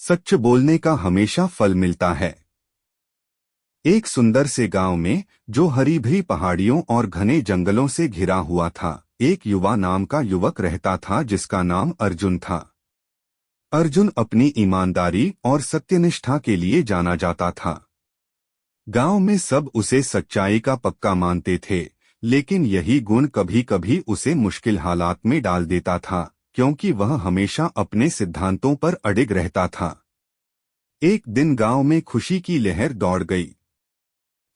सच बोलने का हमेशा फल मिलता है। एक सुंदर से गांव में, जो हरी भरी पहाड़ियों और घने जंगलों से घिरा हुआ था, एक युवा नाम का युवक रहता था जिसका नाम अर्जुन था। अर्जुन अपनी ईमानदारी और सत्यनिष्ठा के लिए जाना जाता था। गांव में सब उसे सच्चाई का पक्का मानते थे, लेकिन यही गुण कभी कभी उसे मुश्किल हालात में डाल देता था, क्योंकि वह हमेशा अपने सिद्धांतों पर अडिग रहता था। एक दिन गांव में खुशी की लहर दौड़ गई।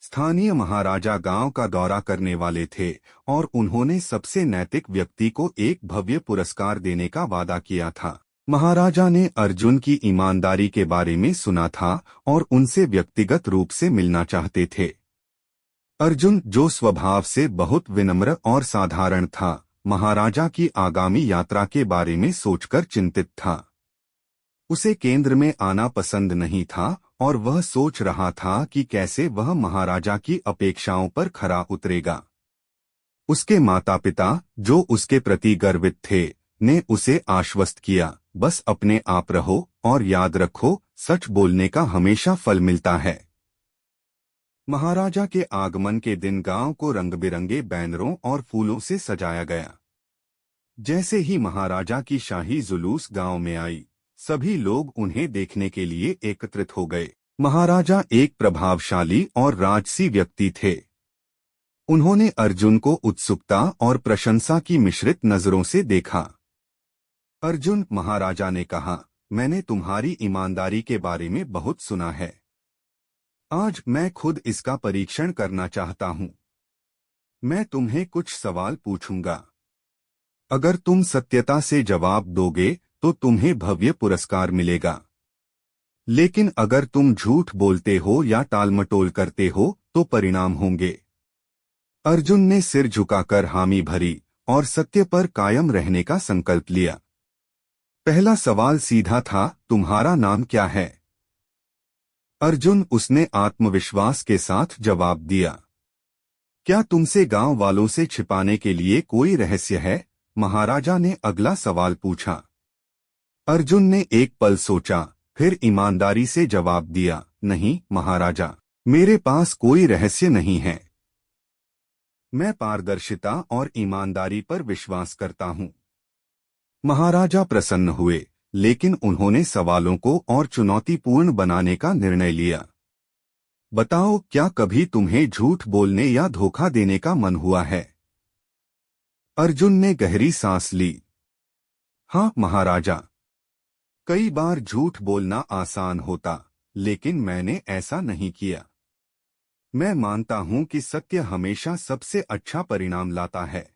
स्थानीय महाराजा गांव का दौरा करने वाले थे और उन्होंने सबसे नैतिक व्यक्ति को एक भव्य पुरस्कार देने का वादा किया था। महाराजा ने अर्जुन की ईमानदारी के बारे में सुना था और उनसे व्यक्तिगत रूप से मिलना चाहते थे। अर्जुन, जो स्वभाव से बहुत विनम्र और साधारण था, महाराजा की आगामी यात्रा के बारे में सोचकर चिंतित था। उसे केंद्र में आना पसंद नहीं था और वह सोच रहा था कि कैसे वह महाराजा की अपेक्षाओं पर खरा उतरेगा। उसके माता पिता, जो उसके प्रति गर्वित थे, ने उसे आश्वस्त किया, बस अपने आप रहो और याद रखो, सच बोलने का हमेशा फल मिलता है। महाराजा के आगमन के दिन गांव को रंग बिरंगे बैनरों और फूलों से सजाया गया। जैसे ही महाराजा की शाही जुलूस गांव में आई, सभी लोग उन्हें देखने के लिए एकत्रित हो गए। महाराजा एक प्रभावशाली और राजसी व्यक्ति थे। उन्होंने अर्जुन को उत्सुकता और प्रशंसा की मिश्रित नजरों से देखा। अर्जुन, महाराजा ने कहा, मैंने तुम्हारी ईमानदारी के बारे में बहुत सुना है। आज मैं खुद इसका परीक्षण करना चाहता हूँ। मैं तुम्हें कुछ सवाल पूछूंगा। अगर तुम सत्यता से जवाब दोगे तो तुम्हें भव्य पुरस्कार मिलेगा। लेकिन अगर तुम झूठ बोलते हो या टालमटोल करते हो तो परिणाम होंगे। अर्जुन ने सिर झुकाकर हामी भरी और सत्य पर कायम रहने का संकल्प लिया। पहला सवाल सीधा था, तुम्हारा नाम क्या है? अर्जुन, उसने आत्मविश्वास के साथ जवाब दिया। क्या तुमसे गांव वालों से छिपाने के लिए कोई रहस्य है? महाराजा ने अगला सवाल पूछा। अर्जुन ने एक पल सोचा, फिर ईमानदारी से जवाब दिया, नहीं महाराजा, मेरे पास कोई रहस्य नहीं है। मैं पारदर्शिता और ईमानदारी पर विश्वास करता हूँ। महाराजा प्रसन्न हुए, लेकिन उन्होंने सवालों को और चुनौतीपूर्ण बनाने का निर्णय लिया। बताओ, क्या कभी तुम्हें झूठ बोलने या धोखा देने का मन हुआ है? अर्जुन ने गहरी सांस ली। हाँ महाराजा, कई बार झूठ बोलना आसान होता, लेकिन मैंने ऐसा नहीं किया। मैं मानता हूं कि सत्य हमेशा सबसे अच्छा परिणाम लाता है।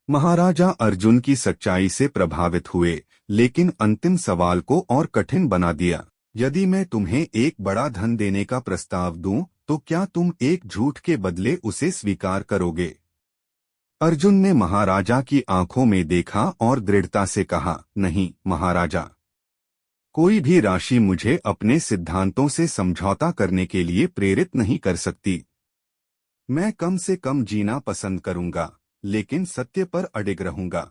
महाराजा अर्जुन की सच्चाई से प्रभावित हुए, लेकिन अंतिम सवाल को और कठिन बना दिया। यदि मैं तुम्हें एक बड़ा धन देने का प्रस्ताव दूं, तो क्या तुम एक झूठ के बदले उसे स्वीकार करोगे? अर्जुन ने महाराजा की आंखों में देखा और दृढ़ता से कहा, नहीं महाराजा, कोई भी राशि मुझे अपने सिद्धांतों से समझौता करने के लिए प्रेरित नहीं कर सकती। मैं कम से कम जीना पसंद करूंगा, लेकिन सत्य पर अडिग रहूंगा।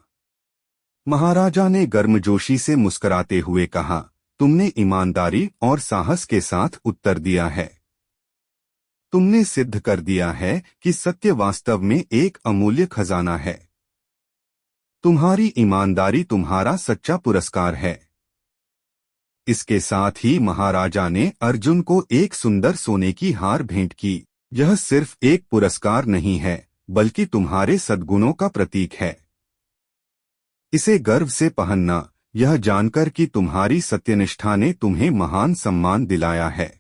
महाराजा ने गर्मजोशी से मुस्कुराते हुए कहा, तुमने ईमानदारी और साहस के साथ उत्तर दिया है। तुमने सिद्ध कर दिया है कि सत्य वास्तव में एक अमूल्य खजाना है। तुम्हारी ईमानदारी तुम्हारा सच्चा पुरस्कार है। इसके साथ ही महाराजा ने अर्जुन को एक सुंदर सोने की हार भेंट की। यह सिर्फ एक पुरस्कार नहीं है, बल्कि तुम्हारे सद्गुणों का प्रतीक है। इसे गर्व से पहनना, यह जानकर कि तुम्हारी सत्यनिष्ठा ने तुम्हें महान सम्मान दिलाया है।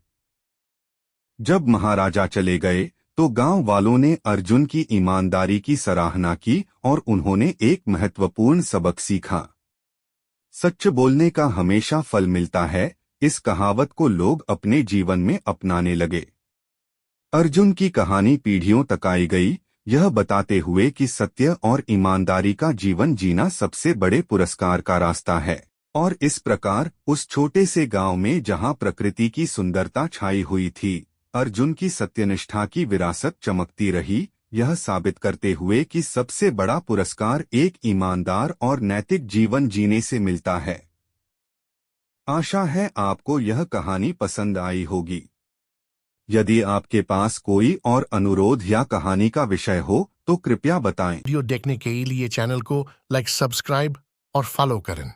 जब महाराजा चले गए, तो गांव वालों ने अर्जुन की ईमानदारी की सराहना की और उन्होंने एक महत्वपूर्ण सबक सीखा। सच बोलने का हमेशा फल मिलता है। इस कहावत को लोग अपने जीवन में अपनाने लगे। अर्जुन की कहानी पीढ़ियों तक आई गई, यह बताते हुए कि सत्य और ईमानदारी का जीवन जीना सबसे बड़े पुरस्कार का रास्ता है। और इस प्रकार उस छोटे से गांव में, जहां प्रकृति की सुंदरता छाई हुई थी, अर्जुन की सत्यनिष्ठा की विरासत चमकती रही, यह साबित करते हुए कि सबसे बड़ा पुरस्कार एक ईमानदार और नैतिक जीवन जीने से मिलता है। आशा है आपको यह कहानी पसंद आई होगी। यदि आपके पास कोई और अनुरोध या कहानी का विषय हो तो कृपया बताएं। वीडियो देखने के लिए चैनल को लाइक, सब्सक्राइब और फॉलो करें।